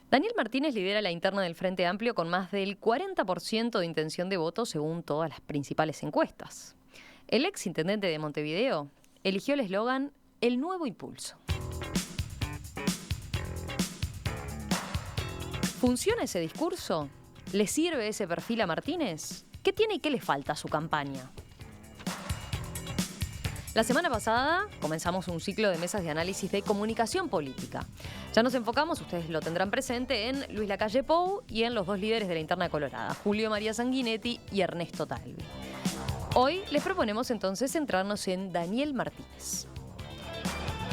Daniel Martínez lidera la interna del Frente Amplio con más del 40% de intención de voto según todas las principales encuestas. El ex intendente de Montevideo eligió el eslogan El Nuevo Impulso. ¿Funciona ese discurso? ¿Le sirve ese perfil a Martínez? ¿Qué tiene y qué le falta a su campaña? La semana pasada comenzamos un ciclo de mesas de análisis de comunicación política. Ya nos enfocamos, ustedes lo tendrán presente, en Luis Lacalle Pou y en los dos líderes de la interna colorada, Julio María Sanguinetti y Ernesto Talvi. Hoy les proponemos entonces centrarnos en Daniel Martínez.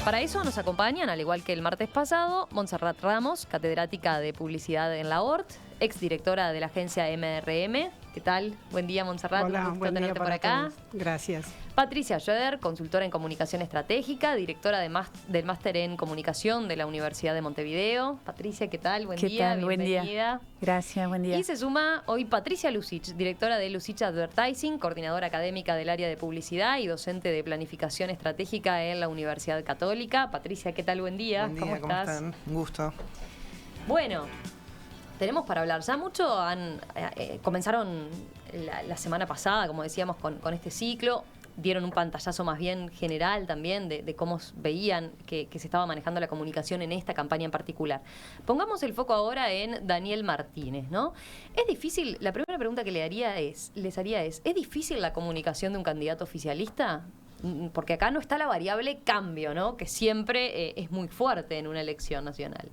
Para eso nos acompañan, al igual que el martes pasado, Montserrat Ramos, catedrática de Publicidad en la ORT, exdirectora de la agencia MRM. ¿Qué tal? Buen día, Montserrat. Hola, un gusto buen tenerte día por para acá. todos. Gracias. Patricia Schroeder, consultora en comunicación estratégica, directora del máster en comunicación de la Universidad de Montevideo. Patricia, ¿qué tal? Buen día, bienvenida. Buen día. Gracias, buen día. Y se suma hoy Patricia Lucich, directora de Lucich Advertising, coordinadora académica del área de publicidad y docente de planificación estratégica en la Universidad Católica. Patricia, ¿qué tal? Buen día. Buen día, ¿Cómo estás? están? Un gusto. Bueno, tenemos para hablar. Ya mucho comenzaron la semana pasada, como decíamos, con este ciclo. Dieron un pantallazo más bien general también de cómo veían que se estaba manejando la comunicación en esta campaña en particular. Pongamos el foco ahora en Daniel Martínez, ¿no? Es difícil, la primera pregunta que les haría es, ¿es difícil la comunicación de un candidato oficialista? Porque acá no está la variable cambio, ¿no? Que siempre es muy fuerte en una elección nacional.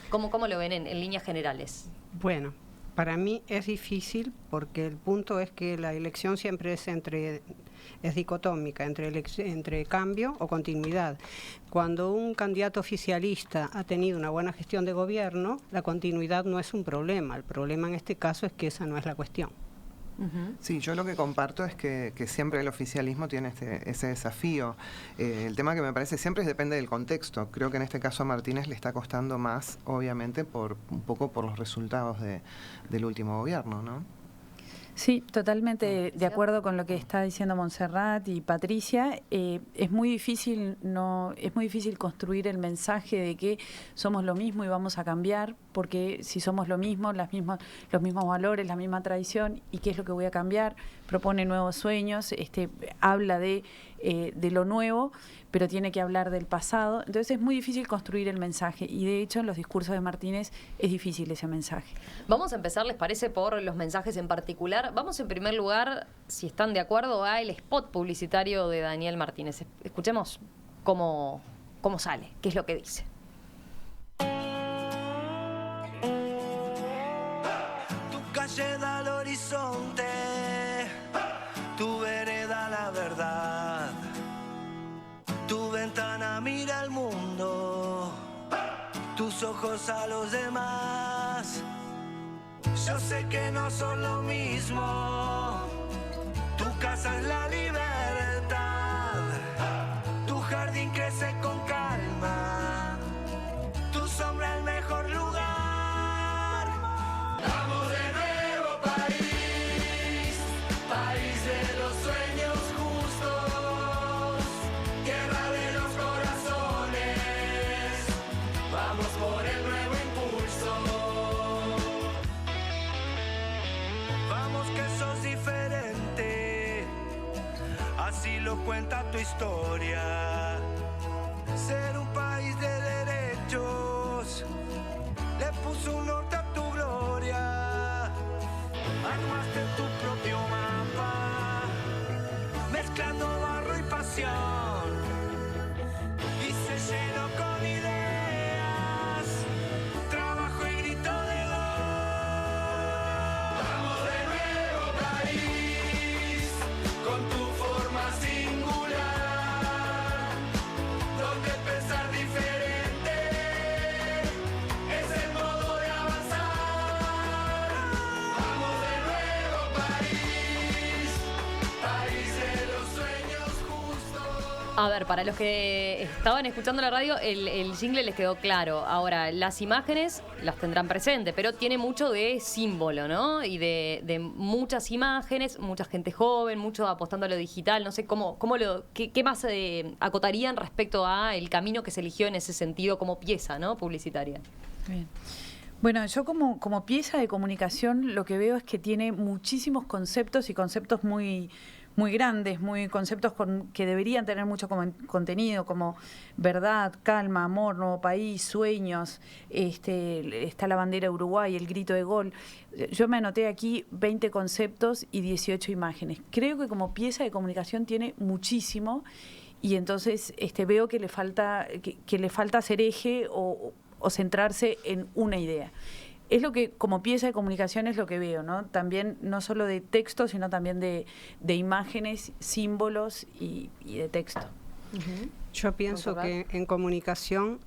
¿Cómo lo ven en líneas generales? Bueno, para mí es difícil porque el punto es que la elección siempre es dicotómica, entre cambio o continuidad. Cuando un candidato oficialista ha tenido una buena gestión de gobierno, la continuidad no es un problema. El problema en este caso es que esa no es la cuestión. Sí, yo lo que comparto es que siempre el oficialismo tiene ese desafío. El tema que me parece siempre depende del contexto. Creo que en este caso a Martínez le está costando más, obviamente, un poco por los resultados del último gobierno, ¿no? Sí, totalmente de acuerdo con lo que está diciendo Montserrat y Patricia. Es muy difícil construir el mensaje de que somos lo mismo y vamos a cambiar, porque si somos lo mismo, los mismos valores, la misma tradición, ¿y qué es lo que voy a cambiar? Propone nuevos sueños, habla de lo nuevo, pero tiene que hablar del pasado. Entonces es muy difícil construir el mensaje y de hecho en los discursos de Martínez es difícil ese mensaje. Vamos a empezar, ¿les parece?, por los mensajes en particular. Vamos en primer lugar, si están de acuerdo, a el spot publicitario de Daniel Martínez. Escuchemos cómo sale, qué es lo que dice. Tu calle da al horizonte, tu vereda la verdad, tu ventana mira al mundo, tus ojos a los demás. Yo sé que no son lo mismo, tu casa es la libertad, tu jardín crece con calma, tu sombra el mejor lugar. Vamos de nuevo país, país de los sueños justos, tierra de los corazones, vamos por el nuevo impulso. Vamos que sos diferente, así lo cuenta tu historia. Ser un país de derechos le puso un norte a tu gloria. Armaste tu propio mapa, mezclando barro y pasión, y se llenó con ideas, trabajo y grito de gol. Vamos de nuevo país, con tu forma singular, donde pensar diferente es el modo de avanzar. Vamos de nuevo país, país de los sueños justos. A ver, para los que estaban escuchando la radio, el jingle les quedó claro. Ahora, las imágenes las tendrán presente, pero tiene mucho de símbolo, ¿no? Y de muchas imágenes, mucha gente joven, mucho apostando a lo digital. No sé qué más acotarían respecto a el camino que se eligió en ese sentido como pieza, ¿no?, publicitaria. Bien. Bueno, yo como pieza de comunicación lo que veo es que tiene muchísimos conceptos y conceptos muy grandes, muy conceptos que deberían tener mucho contenido, como verdad, calma, amor, nuevo país, sueños, está la bandera de Uruguay, el grito de gol. Yo me anoté aquí 20 conceptos y 18 imágenes. Creo que como pieza de comunicación tiene muchísimo y entonces veo que le falta hacer eje o centrarse en una idea. Es lo que, como pieza de comunicación, es lo que veo, ¿no? También, no solo de texto, sino también de imágenes, símbolos y de texto. Yo pienso que en comunicación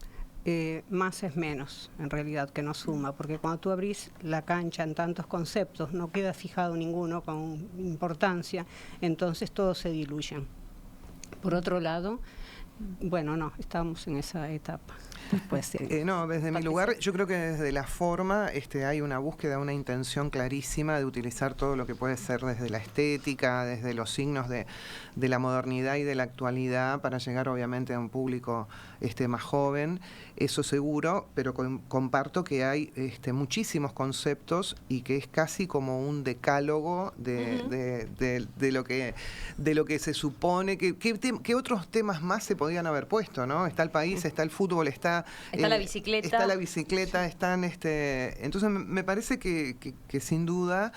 más es menos, en realidad, que no suma, porque cuando tú abrís la cancha en tantos conceptos, no queda fijado ninguno con importancia, entonces todos se diluyen. Por otro lado, bueno, no, estamos en esa etapa. Pues, no, desde mi lugar, yo creo que desde la forma hay una búsqueda, una intención clarísima de utilizar todo lo que puede ser desde la estética, desde los signos de la modernidad y de la actualidad para llegar obviamente a un público más joven, eso seguro, pero comparto que hay muchísimos conceptos y que es casi como un decálogo de lo que se supone, que otros temas más se podían haber puesto, ¿no? Está el país, está el fútbol, está la bicicleta. Está la bicicleta, están entonces me parece que sin duda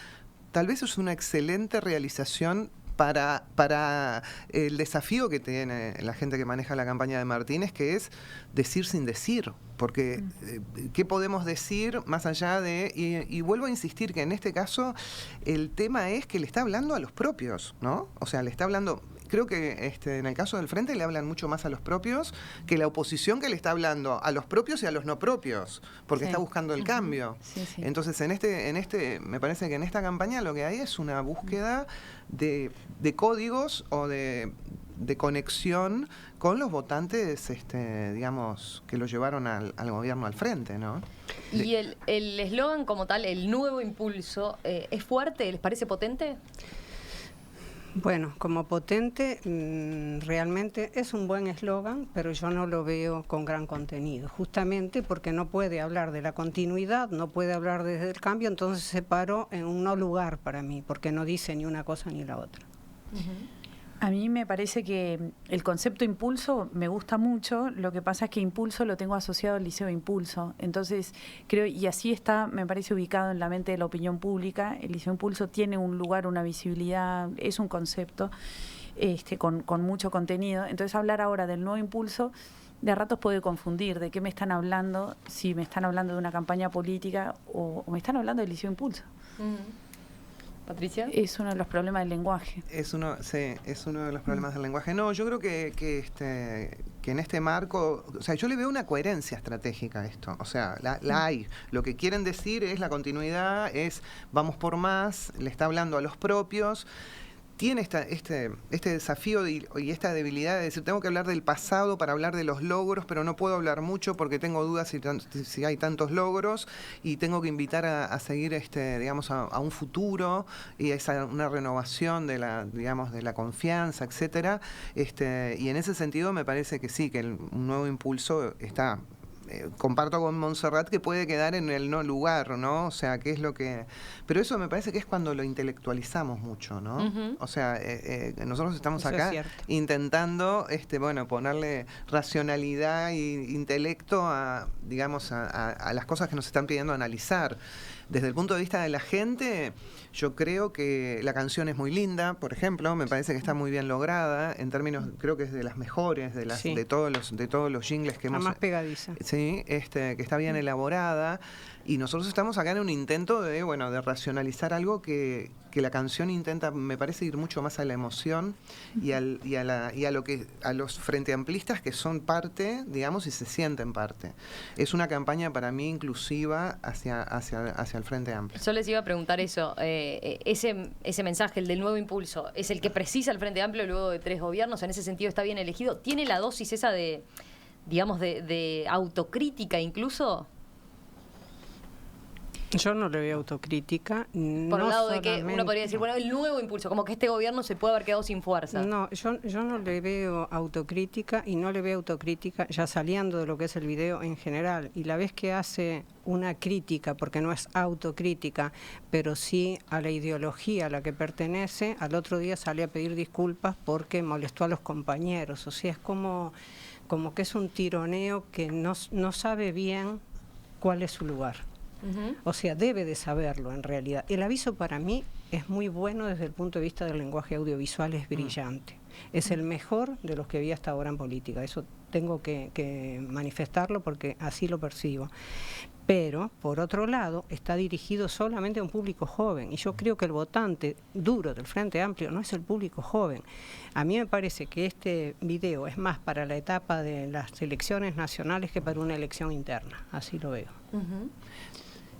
tal vez es una excelente realización para el desafío que tiene la gente que maneja la campaña de Martínez, que es decir sin decir. Porque, ¿qué podemos decir más allá de...? Y vuelvo a insistir que en este caso el tema es que le está hablando a los propios, ¿no? O sea, le está hablando... Creo que en el caso del Frente le hablan mucho más a los propios que la oposición, que le está hablando a los propios y a los no propios, porque está buscando el cambio. Sí. Entonces, me parece que en esta campaña lo que hay es una búsqueda de códigos o de conexión con los votantes, digamos, que lo llevaron al gobierno al frente, ¿no? Y el eslogan como tal, el nuevo impulso, ¿es fuerte? ¿Les parece potente? Bueno, como potente, realmente es un buen eslogan, pero yo no lo veo con gran contenido, justamente porque no puede hablar de la continuidad, no puede hablar desde el cambio, entonces se paró en un no lugar para mí, porque no dice ni una cosa ni la otra. A mí me parece que el concepto impulso me gusta mucho, lo que pasa es que impulso lo tengo asociado al Liceo Impulso, entonces creo, y así está, me parece ubicado en la mente de la opinión pública, el Liceo Impulso tiene un lugar, una visibilidad, es un concepto con mucho contenido, entonces hablar ahora del nuevo impulso de a ratos puede confundir de qué me están hablando, si me están hablando de una campaña política o me están hablando del Liceo Impulso. Patricia. Es uno de los problemas del lenguaje. Es uno de los problemas del lenguaje. No, yo creo que en este marco, o sea, yo le veo una coherencia estratégica a esto. O sea, la hay. Lo que quieren decir es la continuidad, es vamos por más, le está hablando a los propios. Tiene este desafío y esta debilidad de decir, tengo que hablar del pasado para hablar de los logros, pero no puedo hablar mucho porque tengo dudas si hay tantos logros y tengo que invitar a seguir, digamos, a un futuro y a una renovación de la confianza, etcétera. Y en ese sentido me parece que sí, que un nuevo impulso está... comparto con Montserrat que puede quedar en el no lugar, ¿no? O sea, ¿qué es lo que...? Pero eso me parece que es cuando lo intelectualizamos mucho, ¿no? O sea, nosotros estamos eso acá intentando, ponerle racionalidad e intelecto a, digamos, a las cosas que nos están pidiendo analizar. Desde el punto de vista de la gente, yo creo que la canción es muy linda, por ejemplo, me parece que está muy bien lograda, en términos, creo que es de las mejores, de todos los jingles que hemos... La más pegadiza. Sí, que está bien elaborada, y nosotros estamos acá en un intento de racionalizar algo que la canción intenta, me parece, ir mucho más a la emoción y a los frenteamplistas que son parte, digamos, y se sienten parte. Es una campaña para mí inclusiva hacia el Frente Amplio. Yo les iba a preguntar eso, ese mensaje, el del nuevo impulso, ¿es el que precisa el Frente Amplio luego de 3 gobiernos? ¿En ese sentido está bien elegido? ¿Tiene la dosis esa de, digamos, de autocrítica incluso? Yo no le veo autocrítica. Por no un lado de que solamente- uno podría decir, bueno, el nuevo impulso, como que este gobierno se puede haber quedado sin fuerza. No, yo no le veo autocrítica y no le veo autocrítica ya saliendo de lo que es el video en general. Y la vez que hace una crítica, porque no es autocrítica, pero sí a la ideología a la que pertenece, al otro día sale a pedir disculpas porque molestó a los compañeros. O sea, es como que es un tironeo que no sabe bien cuál es su lugar. O sea, debe de saberlo en realidad. El aviso para mí es muy bueno desde el punto de vista del lenguaje audiovisual, es brillante. Es el mejor de los que vi hasta ahora en política. Eso tengo que manifestarlo porque así lo percibo. Pero, por otro lado, está dirigido solamente a un público joven. Y yo creo que el votante duro del Frente Amplio no es el público joven. A mí me parece que este video es más para la etapa de las elecciones nacionales que para una elección interna. Así lo veo.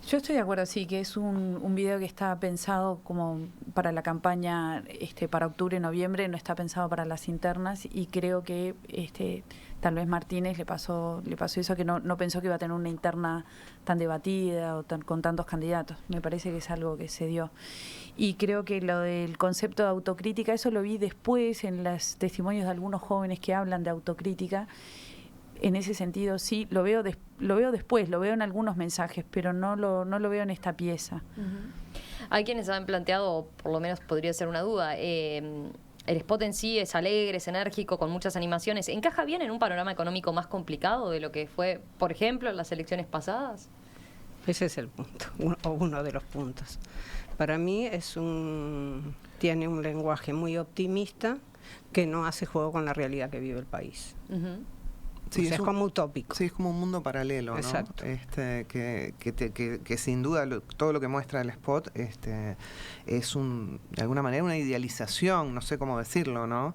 Yo estoy de acuerdo, sí, que es un video que está pensado como para la campaña para octubre, noviembre, no está pensado para las internas, y creo que tal vez Martínez le pasó eso, que no pensó que iba a tener una interna tan debatida o con tantos candidatos. Me parece que es algo que se dio. Y creo que lo del concepto de autocrítica, eso lo vi después en los testimonios de algunos jóvenes que hablan de autocrítica. En ese sentido sí, lo veo después, lo veo en algunos mensajes, pero no lo veo en esta pieza. Hay quienes han planteado, o por lo menos podría ser una duda, el spot en sí es alegre, es enérgico, con muchas animaciones. ¿Encaja bien en un panorama económico más complicado de lo que fue, por ejemplo, en las elecciones pasadas? Ese es el punto, uno de los puntos. Para mí tiene un lenguaje muy optimista que no hace juego con la realidad que vive el país. Sí, o sea, es como utópico. Sí, es como un mundo paralelo, ¿no? Exacto. Que sin duda todo lo que muestra el spot es de alguna manera una idealización, no sé cómo decirlo, ¿no?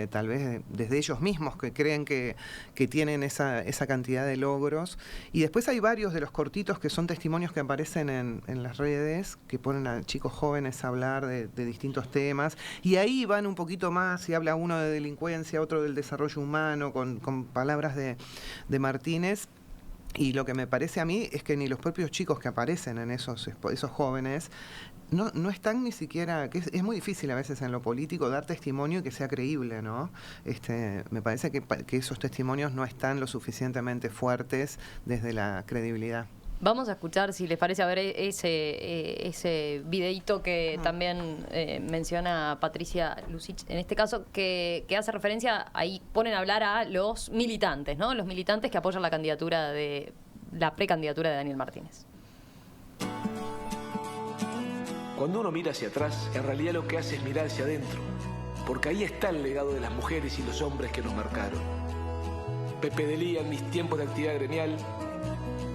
Tal vez desde ellos mismos que creen que tienen esa cantidad de logros. Y después hay varios de los cortitos que son testimonios que aparecen en las redes, que ponen a chicos jóvenes a hablar de distintos temas. Y ahí van un poquito más, y habla uno de delincuencia, otro del desarrollo humano, con palabras de Martínez. Y lo que me parece a mí es que ni los propios chicos que aparecen en esos jóvenes no están ni siquiera, que es muy difícil a veces en lo político dar testimonio y que sea creíble, ¿no? Me parece que esos testimonios no están lo suficientemente fuertes desde la credibilidad. Vamos a escuchar, si les parece, a ver ese videíto que también menciona Patricia Lucich, en este caso, que hace referencia, ahí ponen a hablar a los militantes, ¿no? Los militantes que apoyan la precandidatura de Daniel Martínez. Cuando uno mira hacia atrás, en realidad lo que hace es mirar hacia adentro, porque ahí está el legado de las mujeres y los hombres que nos marcaron. Pepe Delía, en mis tiempos de actividad gremial,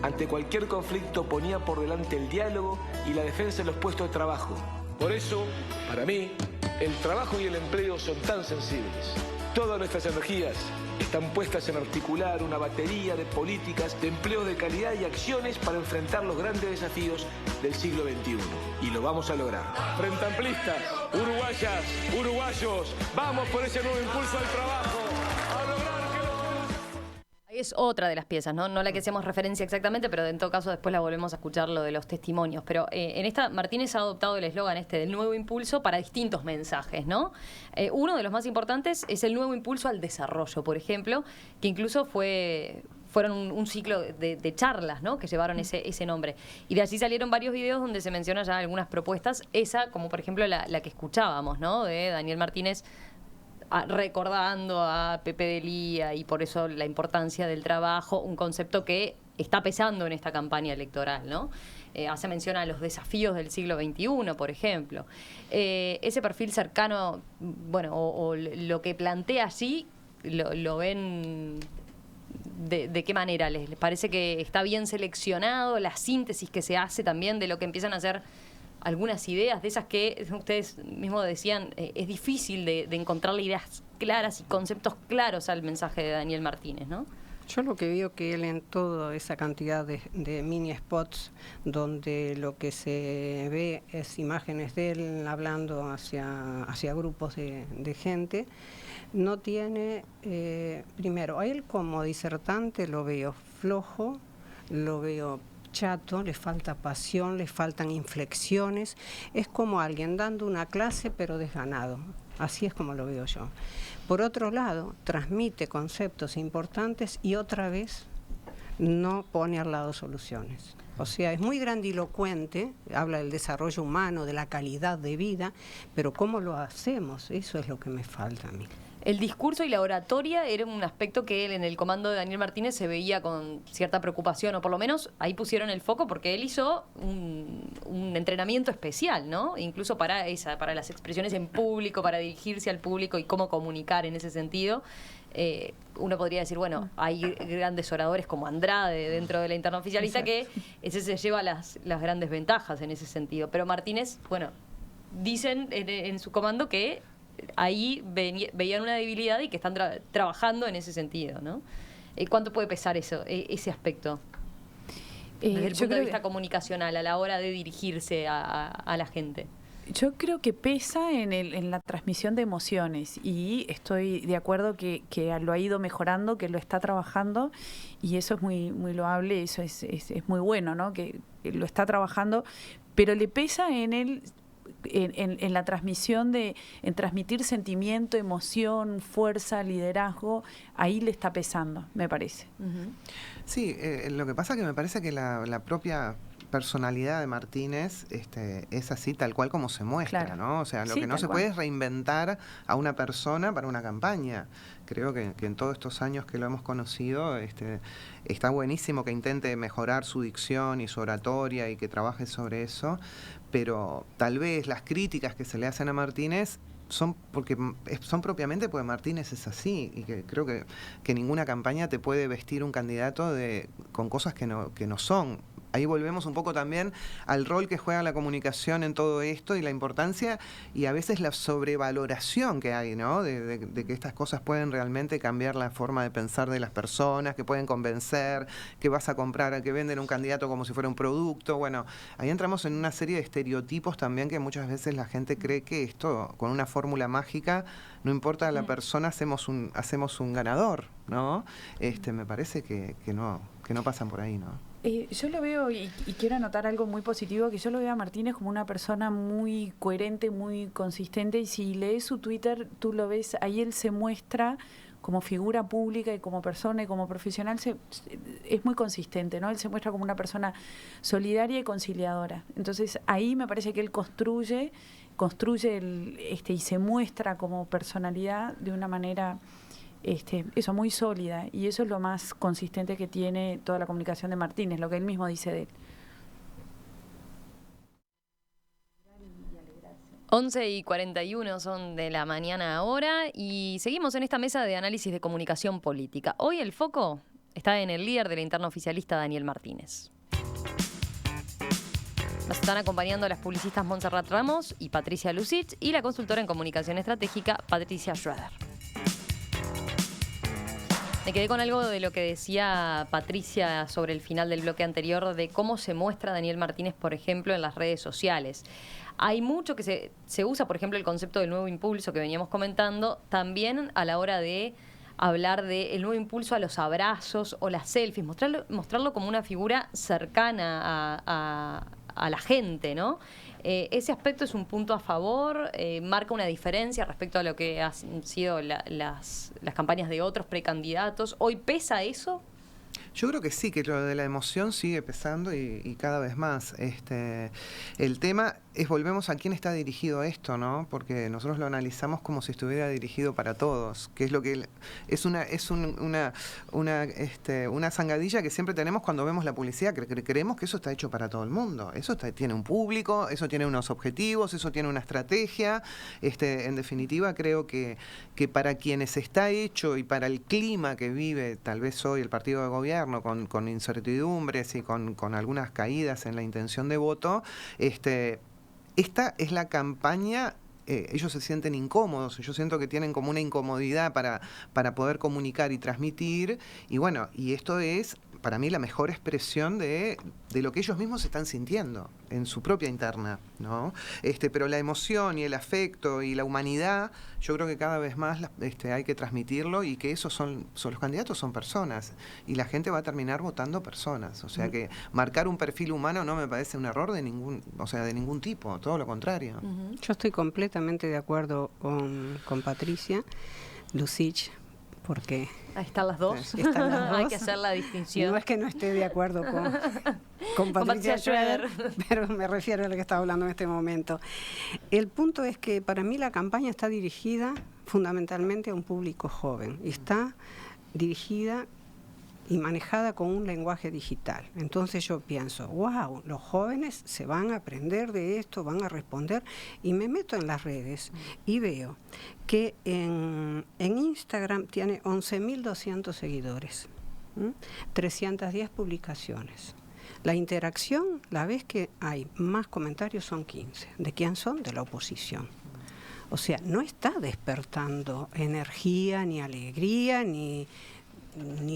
ante cualquier conflicto ponía por delante el diálogo y la defensa de los puestos de trabajo. Por eso, para mí, el trabajo y el empleo son tan sensibles. Todas nuestras energías están puestas en articular una batería de políticas de empleo de calidad y acciones para enfrentar los grandes desafíos del siglo XXI. Y lo vamos a lograr. Frente amplistas, uruguayas, uruguayos, vamos por ese nuevo impulso al trabajo. A lograr que Es otra de las piezas, ¿no? No la que hacemos referencia exactamente, pero en todo caso después la volvemos a escuchar, lo de los testimonios. Pero en esta, Martínez ha adoptado el eslogan del nuevo impulso para distintos mensajes, ¿no? Uno de los más importantes es el nuevo impulso al desarrollo, por ejemplo, que incluso fueron un ciclo de charlas, ¿no? Que llevaron ese nombre. Y de allí salieron varios videos donde se mencionan ya algunas propuestas, esa como por ejemplo la que escuchábamos, ¿no? De Daniel Martínez recordando a Pepe Delía, y por eso la importancia del trabajo, un concepto que está pesando en esta campaña electoral, ¿no? Hace mención a los desafíos del siglo XXI, por ejemplo. Ese perfil cercano, bueno, o lo que plantea allí, lo ven... ¿De qué manera? ¿Les parece que está bien seleccionado la síntesis que se hace también de lo que empiezan a hacer algunas ideas, de esas que ustedes mismos decían, es difícil de encontrarle ideas claras y conceptos claros al mensaje de Daniel Martínez, ¿no? Yo lo que veo que él en toda esa cantidad de mini spots donde lo que se ve es imágenes de él hablando hacia grupos de gente, no tiene, primero, a él como disertante lo veo flojo, lo veo chato, le falta pasión, le faltan inflexiones. Es como alguien dando una clase pero desganado. Así es como lo veo yo. Por otro lado, transmite conceptos importantes y otra vez no pone al lado soluciones. O sea, es muy grandilocuente, habla del desarrollo humano, de la calidad de vida, pero ¿cómo lo hacemos? Eso es lo que me falta a mí. El discurso y la oratoria era un aspecto que él en el comando de Daniel Martínez se veía con cierta preocupación, o por lo menos ahí pusieron el foco porque él hizo un entrenamiento especial, ¿no? Incluso para las expresiones en público, para dirigirse al público y cómo comunicar en ese sentido. Uno podría decir, bueno, hay grandes oradores como Andrade dentro de la interna oficialista. Exacto. Que ese se lleva las grandes ventajas en ese sentido. Pero Martínez, bueno, dicen en su comando que ahí veían una debilidad y que están trabajando en ese sentido, ¿no? ¿Cuánto puede pesar ese aspecto? Desde el punto de vista comunicacional, a la hora de dirigirse a la gente. Yo creo que pesa en la transmisión de emociones y estoy de acuerdo que lo ha ido mejorando, que lo está trabajando y eso es muy, muy loable, eso es muy bueno, ¿no? Que lo está trabajando, pero le pesa en la transmisión en transmitir sentimiento, emoción, fuerza, liderazgo, ahí le está pesando, me parece. Uh-huh. Sí, lo que pasa es que me parece que la propia personalidad de Martínez es así tal cual como se muestra, claro, ¿no? O sea, lo que no se puede es reinventar a una persona para una campaña. Creo que en todos estos años que lo hemos conocido, está buenísimo que intente mejorar su dicción y su oratoria y que trabaje sobre eso, pero tal vez las críticas que se le hacen a Martínez son propiamente porque Martínez es así y que creo que ninguna campaña te puede vestir un candidato con cosas que no son. Ahí volvemos un poco también al rol que juega la comunicación en todo esto y la importancia y a veces la sobrevaloración que hay, ¿no? De que estas cosas pueden realmente cambiar la forma de pensar de las personas, que pueden convencer, que vas a comprar, que venden un candidato como si fuera un producto. Bueno, ahí entramos en una serie de estereotipos también que muchas veces la gente cree que esto, con una fórmula mágica, no importa a la persona, hacemos un ganador, ¿no? Me parece que no pasan por ahí, ¿no? Yo lo veo, y quiero anotar algo muy positivo, que yo lo veo a Martínez como una persona muy coherente, muy consistente, y si lees su Twitter, tú lo ves, ahí él se muestra como figura pública y como persona y como profesional, es muy consistente, ¿no? Él se muestra como una persona solidaria y conciliadora. Entonces ahí me parece que él construye y se muestra como personalidad de una manera eso, muy sólida, y eso es lo más consistente que tiene toda la comunicación de Martínez, lo que él mismo dice de él. 11:41 son de la mañana ahora y seguimos en esta mesa de análisis de comunicación política. Hoy el foco está en el líder de la interna oficialista, Daniel Martínez. Nos están acompañando las publicistas Montserrat Ramos y Patricia Lucich y la consultora en comunicación estratégica, Patricia Schroeder. Me quedé con algo de lo que decía Patricia sobre el final del bloque anterior, de cómo se muestra Daniel Martínez, por ejemplo, en las redes sociales. Hay mucho que se usa, por ejemplo, el concepto del nuevo impulso que veníamos comentando, también a la hora de hablar del nuevo impulso a los abrazos o las selfies, mostrarlo como una figura cercana a la gente, ¿no? Ese aspecto es un punto a favor, marca una diferencia respecto a lo que han sido las campañas de otros precandidatos. ¿Hoy pesa eso? Yo creo que sí, que lo de la emoción sigue pesando y cada vez más. El tema es, volvemos a quién está dirigido esto, ¿no? Porque nosotros lo analizamos como si estuviera dirigido para todos, que es lo que es una zangadilla que siempre tenemos cuando vemos la publicidad, que creemos que eso está hecho para todo el mundo. Eso tiene un público, eso tiene unos objetivos, eso tiene una estrategia. En definitiva, creo que para quienes está hecho y para el clima que vive tal vez hoy el partido de gobierno, con incertidumbres y con algunas caídas en la intención de voto, esta es la campaña. Ellos se sienten incómodos, yo siento que tienen como una incomodidad para poder comunicar y transmitir, y bueno, y esto es para mí la mejor expresión de lo que ellos mismos están sintiendo en su propia interna, ¿no? Pero la emoción y el afecto y la humanidad, yo creo que cada vez más hay que transmitirlo, y que esos son los candidatos, son personas, y la gente va a terminar votando personas. O sea que marcar un perfil humano no me parece un error de ningún tipo, todo lo contrario. Yo estoy completamente de acuerdo con Patricia Lucich, porque Ahí están las dos. están las dos. Hay que hacer la distinción. No es que no esté de acuerdo con Patricia Schroeder, pero me refiero a lo que estaba hablando en este momento. El punto es que para mí la campaña está dirigida fundamentalmente a un público joven, y está dirigida y manejada con un lenguaje digital. Entonces yo pienso, wow, los jóvenes se van a aprender de esto, van a responder, y me meto en las redes y veo que en Instagram tiene 11.200 seguidores, 310 publicaciones. La interacción, la vez que hay más comentarios, son 15. ¿De quién son? De la oposición. O sea, no está despertando energía, ni alegría, ni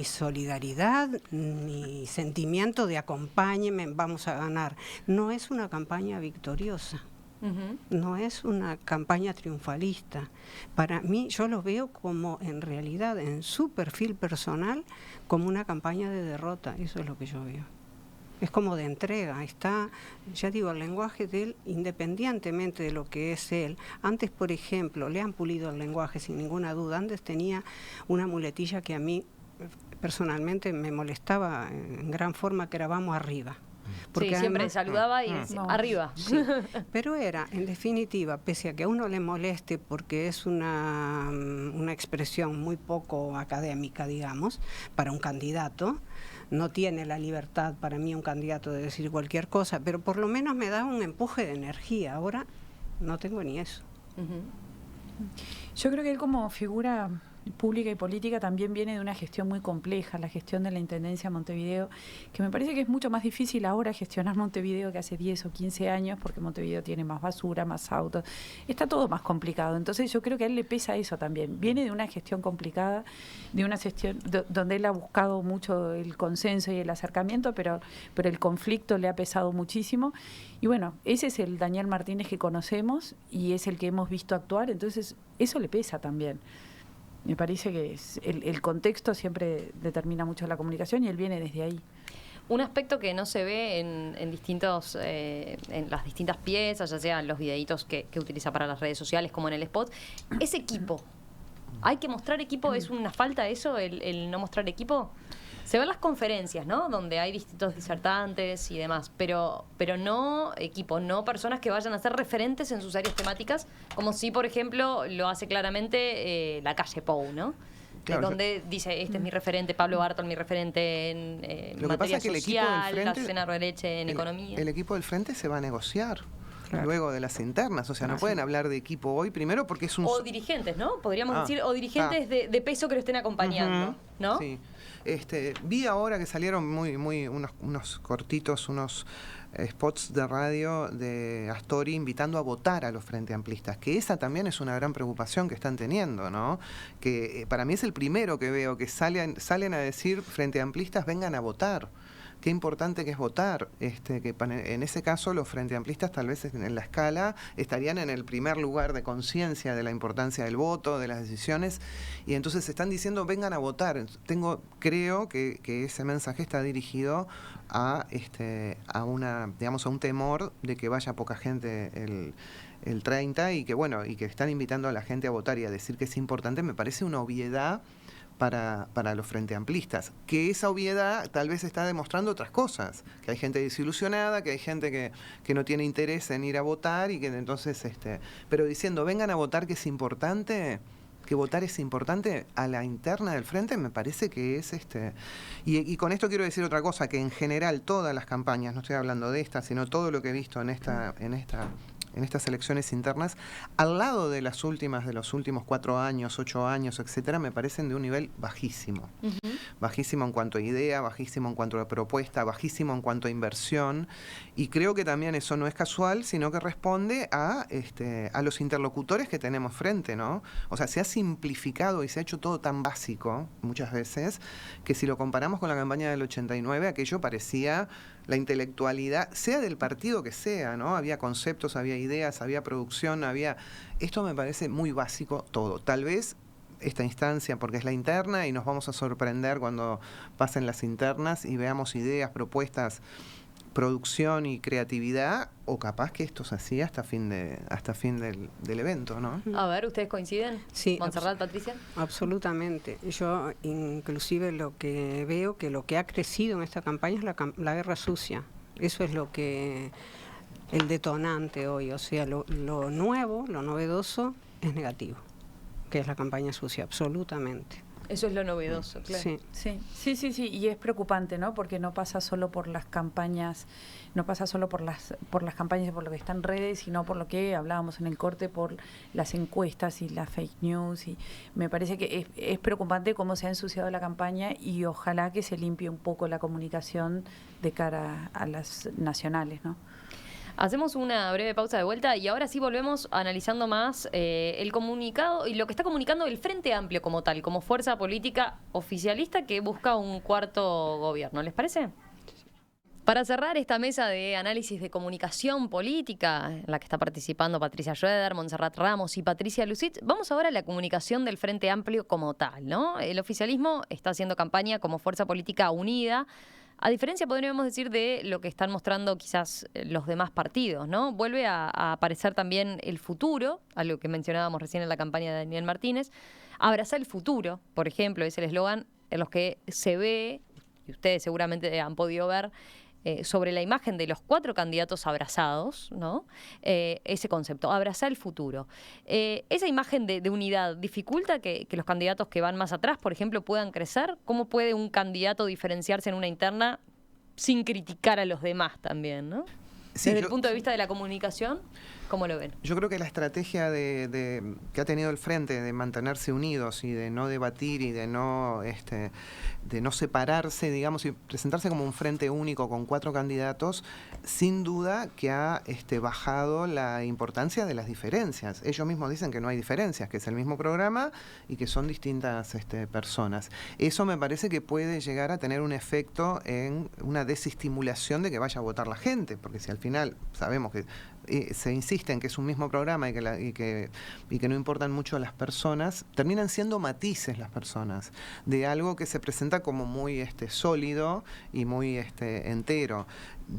solidaridad, ni sentimiento de acompáñenme, vamos a ganar. No es una campaña victoriosa, no es una campaña triunfalista. Para mí, yo lo veo como, en realidad, en su perfil personal, como una campaña de derrota. Eso es lo que yo veo. Es como de entrega, está, ya digo, el lenguaje de él, independientemente de lo que es él. Antes, por ejemplo, le han pulido el lenguaje sin ninguna duda. Antes tenía una muletilla que a mí personalmente me molestaba en gran forma, que era vamos arriba. Porque sí, siempre saludaba y decía, arriba. Sí, pero era, en definitiva, pese a que a uno le moleste, porque es una expresión muy poco académica, digamos, para un candidato, no tiene la libertad para mí un candidato de decir cualquier cosa, pero por lo menos me da un empuje de energía. Ahora no tengo ni eso. Yo creo que él, como figura pública y política, también viene de una gestión muy compleja, la gestión de la Intendencia de Montevideo, que me parece que es mucho más difícil ahora gestionar Montevideo que hace 10 o 15 años, porque Montevideo tiene más basura, más autos, está todo más complicado. Entonces yo creo que a él le pesa eso también. Viene de una gestión complicada, de una gestión donde él ha buscado mucho el consenso y el acercamiento, pero el conflicto le ha pesado muchísimo. Y bueno, ese es el Daniel Martínez que conocemos y es el que hemos visto actuar, entonces eso le pesa también. Me parece que el contexto siempre determina mucho la comunicación, y él viene desde ahí. Un aspecto que no se ve en las distintas piezas, ya sean los videitos que utiliza para las redes sociales como en el spot, es equipo. ¿Hay que mostrar equipo? ¿Es una falta eso, el no mostrar equipo? Se ven las conferencias, ¿no? Donde hay distintos disertantes y demás, pero no equipo, no personas que vayan a ser referentes en sus áreas temáticas, como si, por ejemplo, lo hace claramente la calle Pou, ¿no? Claro, donde dice, este es mi referente, Pablo Bartol, mi referente en materia social, la Susana Roereche en economía. El equipo del frente se va a negociar. Claro. Luego de las internas, o sea, no pueden hablar de equipo hoy, primero porque es un... O dirigentes, ¿no? Podríamos decir, o dirigentes de peso que lo estén acompañando, ¿no? Sí. Vi ahora que salieron unos cortitos, unos spots de radio de Astori invitando a votar a los frente amplistas, que esa también es una gran preocupación que están teniendo, ¿no? Que para mí es el primero que veo que salen a decir frente amplistas vengan a votar. Qué importante que es votar, que en ese caso los frente amplistas tal vez en la escala estarían en el primer lugar de conciencia de la importancia del voto, de las decisiones, y entonces están diciendo vengan a votar. Creo que ese mensaje está dirigido a un temor de que vaya poca gente el 30 y que están invitando a la gente a votar y a decir que es importante. Me parece una obviedad para los frente amplistas, que esa obviedad tal vez está demostrando otras cosas, que hay gente desilusionada, que hay gente que no tiene interés en ir a votar y que entonces, pero diciendo vengan a votar que es importante, que votar es importante a la interna del frente, me parece que es y con esto quiero decir otra cosa, que en general todas las campañas, no estoy hablando de esta, sino todo lo que he visto en esta en estas elecciones internas, al lado de las últimas, de los últimos 4 años, 8 años, etcétera, me parecen de un nivel bajísimo. Bajísimo en cuanto a idea, bajísimo en cuanto a propuesta, bajísimo en cuanto a inversión, y creo que también eso no es casual, sino que responde a los interlocutores que tenemos frente, ¿no? O sea, se ha simplificado y se ha hecho todo tan básico, muchas veces, que si lo comparamos con la campaña del 89, aquello parecía la intelectualidad, sea del partido que sea, ¿no? Había conceptos, había ideas, había producción, había... Esto me parece muy básico todo. Tal vez esta instancia, porque es la interna, y nos vamos a sorprender cuando pasen las internas y veamos ideas, propuestas, producción y creatividad, o capaz que esto se hacía hasta fin del evento, ¿no? A ver, ¿ustedes coinciden? Sí. Montserrat, Patricia. Absolutamente. Yo inclusive lo que veo que lo que ha crecido en esta campaña es la guerra sucia. Eso es lo que el detonante hoy, o sea, lo nuevo, lo novedoso es negativo, que es la campaña sucia, absolutamente. Eso es lo novedoso, claro. Sí, y es preocupante, ¿no? Porque no pasa solo por las campañas, no pasa solo por las campañas y por lo que está en redes, sino por lo que hablábamos en el corte, por las encuestas y las fake news, y me parece que es preocupante cómo se ha ensuciado la campaña, y ojalá que se limpie un poco la comunicación de cara a las nacionales, ¿no? Hacemos una breve pausa de vuelta y ahora sí volvemos analizando más el comunicado y lo que está comunicando el Frente Amplio como tal, como fuerza política oficialista que busca un cuarto gobierno. ¿Les parece? Para cerrar esta mesa de análisis de comunicación política, en la que está participando Patricia Schroeder, Montserrat Ramos y Patricia Lucich, vamos ahora a la comunicación del Frente Amplio como tal, ¿no? El oficialismo está haciendo campaña como fuerza política unida, a diferencia, podríamos decir, de lo que están mostrando quizás los demás partidos, ¿no? Vuelve a aparecer también el futuro, algo que mencionábamos recién en la campaña de Daniel Martínez. Abrazar el futuro, por ejemplo, es el eslogan en los que se ve, y ustedes seguramente han podido ver, sobre la imagen de los 4 candidatos abrazados, ¿no? Ese concepto, abrazar el futuro. Esa imagen de unidad dificulta que los candidatos que van más atrás, por ejemplo, puedan crecer. ¿Cómo puede un candidato diferenciarse en una interna sin criticar a los demás también, ¿no? Sí, Desde el punto de vista de la comunicación, ¿cómo lo ven? Yo creo que la estrategia que ha tenido el Frente de mantenerse unidos y de no debatir y de no separarse, digamos, y presentarse como un frente único con 4 candidatos, sin duda que ha bajado la importancia de las diferencias. Ellos mismos dicen que no hay diferencias, que es el mismo programa y que son distintas personas. Eso me parece que puede llegar a tener un efecto en una desestimulación de que vaya a votar la gente, porque si al final sabemos que se insiste en que es un mismo programa y que no importan mucho las personas, terminan siendo matices las personas de algo que se presenta como muy sólido y muy entero.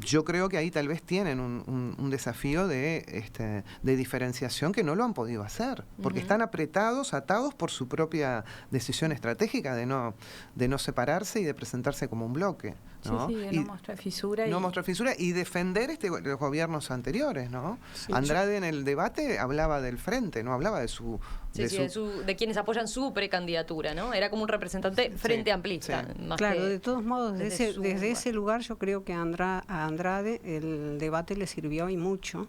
Yo creo que ahí tal vez tienen un desafío de diferenciación que no lo han podido hacer, porque están apretados, atados por su propia decisión estratégica de no separarse y de presentarse como un bloque, ¿no? Sí, de no mostrar fisura. No mostrar fisura y defender los gobiernos anteriores, ¿no? Sí, Andrade en el debate hablaba del Frente, no hablaba de su... de quienes apoyan su precandidatura, ¿no? Era como un representante frente amplista. Sí. Claro, de todos modos, desde ese lugar yo creo que a Andrade el debate le sirvió y mucho,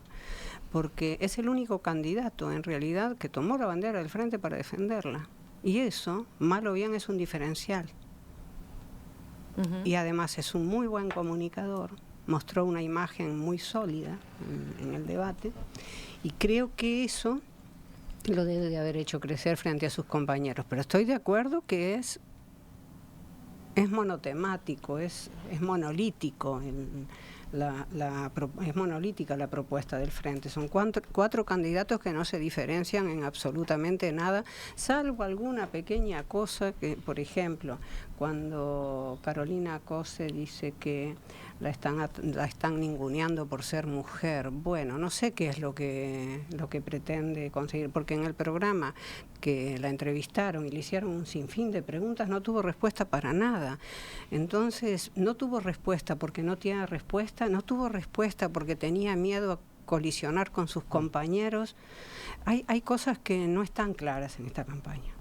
porque es el único candidato en realidad que tomó la bandera del Frente para defenderla. Y eso, mal o bien, es un diferencial. Y además es un muy buen comunicador, mostró una imagen muy sólida en el debate, y creo que eso lo debe de haber hecho crecer frente a sus compañeros. Pero estoy de acuerdo que es monotemático, es monolítico, es monolítica la propuesta del Frente. Son 4 candidatos que no se diferencian en absolutamente nada, salvo alguna pequeña cosa que, por ejemplo, cuando Carolina Cose dice que la están ninguneando por ser mujer. Bueno, no sé qué es lo que pretende conseguir, porque en el programa que la entrevistaron y le hicieron un sinfín de preguntas, no tuvo respuesta para nada. Entonces, no tuvo respuesta porque no tiene respuesta, no tuvo respuesta porque tenía miedo a colisionar con sus compañeros. Hay cosas que no están claras en esta campaña.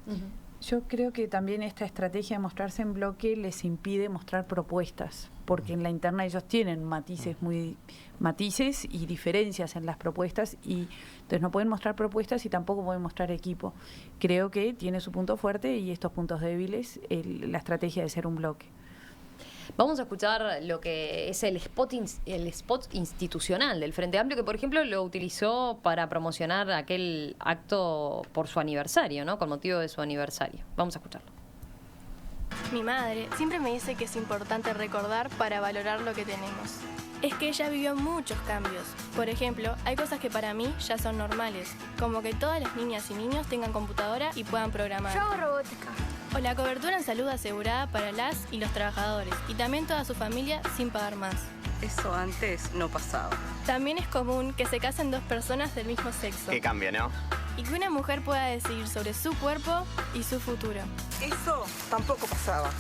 Yo creo que también esta estrategia de mostrarse en bloque les impide mostrar propuestas, porque en la interna ellos tienen matices y diferencias en las propuestas, y entonces no pueden mostrar propuestas y tampoco pueden mostrar equipo. Creo que tiene su punto fuerte y estos puntos débiles la estrategia de ser un bloque. Vamos a escuchar lo que es el spot institucional del Frente Amplio, que por ejemplo lo utilizó para promocionar aquel acto por su aniversario, ¿no? Con motivo de su aniversario. Vamos a escucharlo. Mi madre siempre me dice que es importante recordar para valorar lo que tenemos. Es que ella vivió muchos cambios. Por ejemplo, hay cosas que para mí ya son normales, como que todas las niñas y niños tengan computadora y puedan programar. Yo hago robótica. O la cobertura en salud asegurada para las y los trabajadores, y también toda su familia sin pagar más. Eso antes no pasaba. También es común que se casen dos personas del mismo sexo. Que cambia, ¿no? Y que una mujer pueda decidir sobre su cuerpo y su futuro. Eso tampoco pasaba.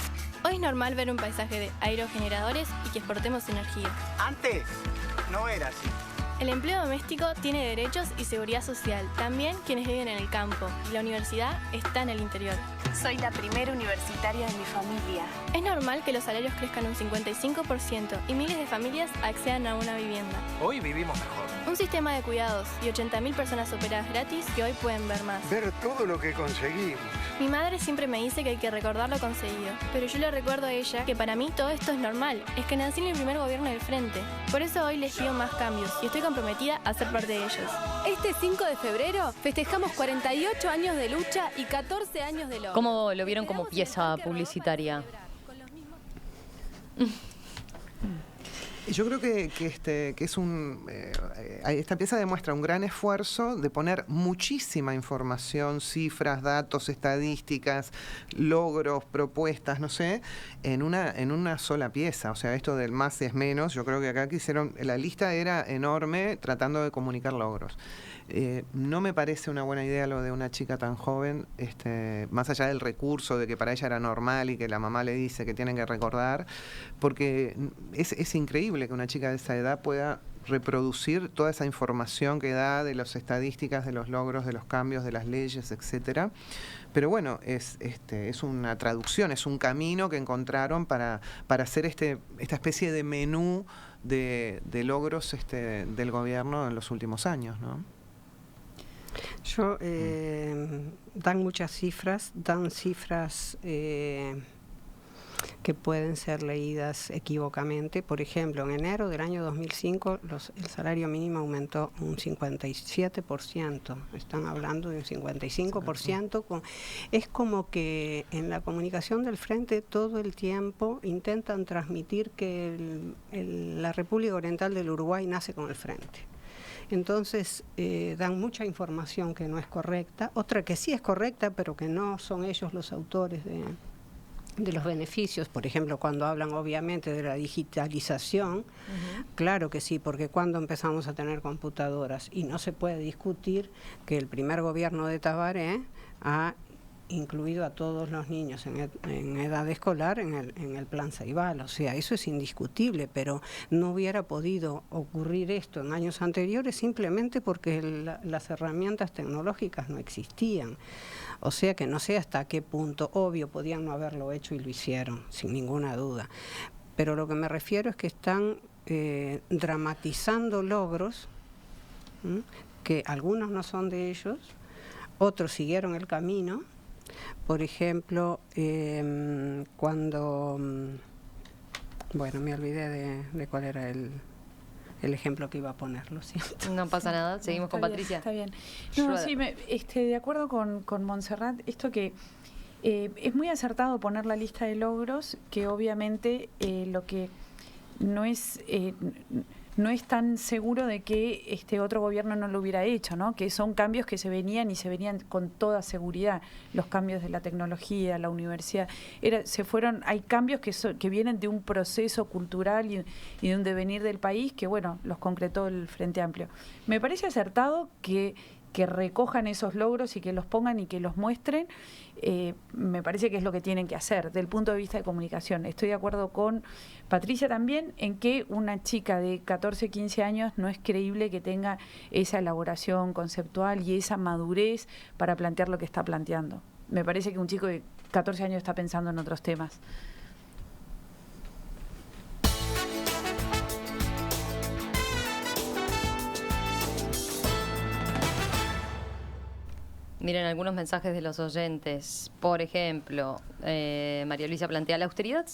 Hoy es normal ver un paisaje de aerogeneradores y que exportemos energía. Antes no era así. El empleo doméstico tiene derechos y seguridad social, también quienes viven en el campo, y la universidad está en el interior. Soy la primera universitaria de mi familia. Es normal que los salarios crezcan un 55% y miles de familias accedan a una vivienda. Hoy vivimos mejor. Un sistema de cuidados y 80.000 personas operadas gratis que hoy pueden ver más. Ver todo lo que conseguimos. Mi madre siempre me dice que hay que recordar lo conseguido, pero yo le recuerdo a ella que para mí todo esto es normal, es que nací en el primer gobierno del Frente. Por eso hoy les pido más cambios y estoy comprometida a ser parte de ellos. Este 5 de febrero festejamos 48 años de lucha y 14 años de logro. ¿Cómo lo vieron como pieza publicitaria? Yo creo que es esta pieza demuestra un gran esfuerzo de poner muchísima información, cifras, datos, estadísticas, logros, propuestas, no sé, en una sola pieza. O sea, esto del más es menos, yo creo que acá la lista era enorme tratando de comunicar logros. No me parece una buena idea lo de una chica tan joven, más allá del recurso de que para ella era normal y que la mamá le dice que tienen que recordar, porque es increíble que una chica de esa edad pueda reproducir toda esa información que da de las estadísticas, de los logros, de los cambios, de las leyes, etcétera. Pero bueno, es una traducción, es un camino que encontraron para hacer esta especie de menú de logros del gobierno en los últimos años, ¿no? Dan muchas cifras, que pueden ser leídas equívocamente. Por ejemplo, en enero del año 2005 el salario mínimo aumentó un 57%. Están hablando de un 55%. Es como que en la comunicación del Frente todo el tiempo intentan transmitir que la República Oriental del Uruguay nace con el Frente. Entonces dan mucha información que no es correcta, otra que sí es correcta, pero que no son ellos los autores de los beneficios. Por ejemplo, cuando hablan obviamente de la digitalización, claro que sí, porque cuando empezamos a tener computadoras, y no se puede discutir que el primer gobierno de Tabaré ha incluido a todos los niños en edad escolar en el plan Ceibal. O sea, eso es indiscutible, pero no hubiera podido ocurrir esto en años anteriores simplemente porque las herramientas tecnológicas no existían. O sea que no sé hasta qué punto, obvio, podían no haberlo hecho y lo hicieron, sin ninguna duda. Pero lo que me refiero es que están dramatizando logros, que algunos no son de ellos, otros siguieron el camino. Por ejemplo, cuando... bueno, me olvidé de cuál era el ejemplo que iba a poner, lo siento. No pasa nada, seguimos con Patricia. Está bien. No, sí, de acuerdo con Montserrat, esto que es muy acertado poner la lista de logros, que obviamente lo que no es tan seguro de que este otro gobierno no lo hubiera hecho, ¿no? Que son cambios que se venían con toda seguridad, los cambios de la tecnología, la universidad. Hay cambios que vienen de un proceso cultural y de un devenir del país que, bueno, los concretó el Frente Amplio. Me parece acertado que recojan esos logros y que los pongan y que los muestren. Me parece que es lo que tienen que hacer del punto de vista de comunicación. Estoy de acuerdo con Patricia también en que una chica de 14, 15 años no es creíble que tenga esa elaboración conceptual y esa madurez para plantear lo que está planteando. me parece que un chico de 14 años está pensando en otros temas. Miren algunos mensajes de los oyentes. Por ejemplo, María Luisa plantea la austeridad,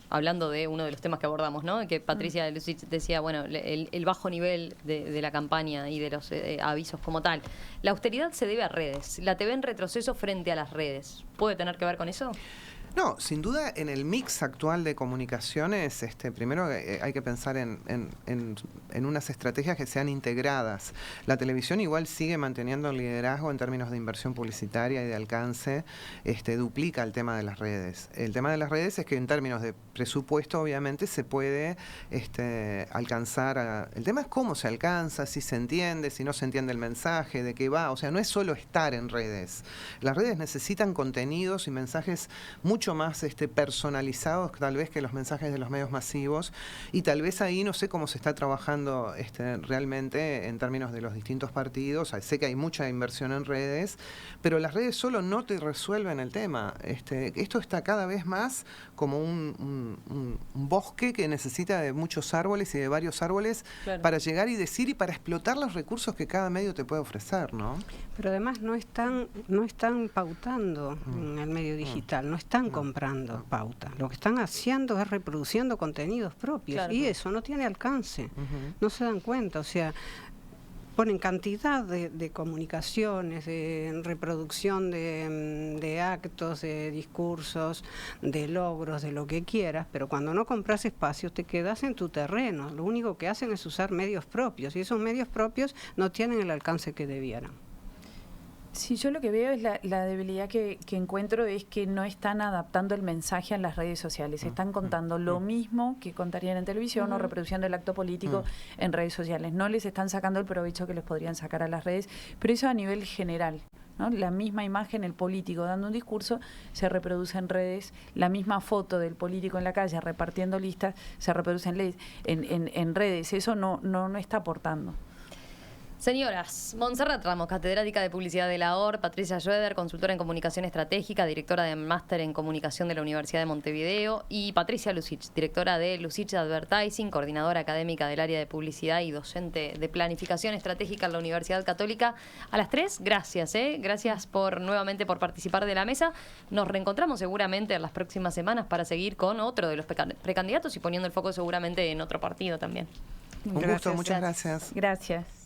hablando de uno de los temas que abordamos, ¿no? Que Patricia Lucich decía, bueno, el bajo nivel de la campaña y de los avisos como tal. La austeridad se debe a redes. La TV en retroceso frente a las redes. ¿Puede tener que ver con eso? No, sin duda en el mix actual de comunicaciones, primero hay que pensar en unas estrategias que sean integradas. La televisión igual sigue manteniendo el liderazgo en términos de inversión publicitaria y de alcance, duplica el tema de las redes. El tema de las redes es que en términos de presupuesto obviamente se puede alcanzar. El tema es cómo se alcanza, si se entiende, si no se entiende el mensaje, de qué va. O sea, no es solo estar en redes. Las redes necesitan contenidos y mensajes mucho más personalizados tal vez que los mensajes de los medios masivos, y tal vez ahí no sé cómo se está trabajando realmente en términos de los distintos partidos. Sé que hay mucha inversión en redes, pero las redes solo no te resuelven el tema. Esto está cada vez más como un bosque que necesita de muchos árboles y de varios árboles, claro, para llegar y decir y para explotar los recursos que cada medio te puede ofrecer, ¿no? Pero además no están pautando en el medio digital, no están comprando pauta. Lo que están haciendo es reproduciendo contenidos propios, claro, y eso no tiene alcance. No se dan cuenta, o sea, ponen cantidad de comunicaciones, de reproducción de actos, de discursos, de logros, de lo que quieras, pero cuando no compras espacios te quedas en tu terreno. Lo único que hacen es usar medios propios, y esos medios propios no tienen el alcance que debieran. Sí, yo lo que veo es la debilidad que encuentro es que no están adaptando el mensaje a las redes sociales. Están contando lo mismo que contarían en televisión o reproduciendo el acto político en redes sociales. No les están sacando el provecho que les podrían sacar a las redes, pero eso a nivel general, ¿no? La misma imagen, el político dando un discurso, se reproduce en redes. La misma foto del político en la calle repartiendo listas se reproduce en redes. Eso no está aportando. Señoras, Montserrat Ramos, catedrática de Publicidad de la OR, Patricia Schroeder, consultora en Comunicación Estratégica, directora de Máster en Comunicación de la Universidad de Montevideo, y Patricia Lucich, directora de Lucich Advertising, coordinadora académica del área de Publicidad y docente de Planificación Estratégica en la Universidad Católica. A las 3, gracias, gracias nuevamente por participar de la mesa. Nos reencontramos seguramente en las próximas semanas para seguir con otro de los precandidatos y poniendo el foco seguramente en otro partido también. Un gusto, muchas gracias. Gracias.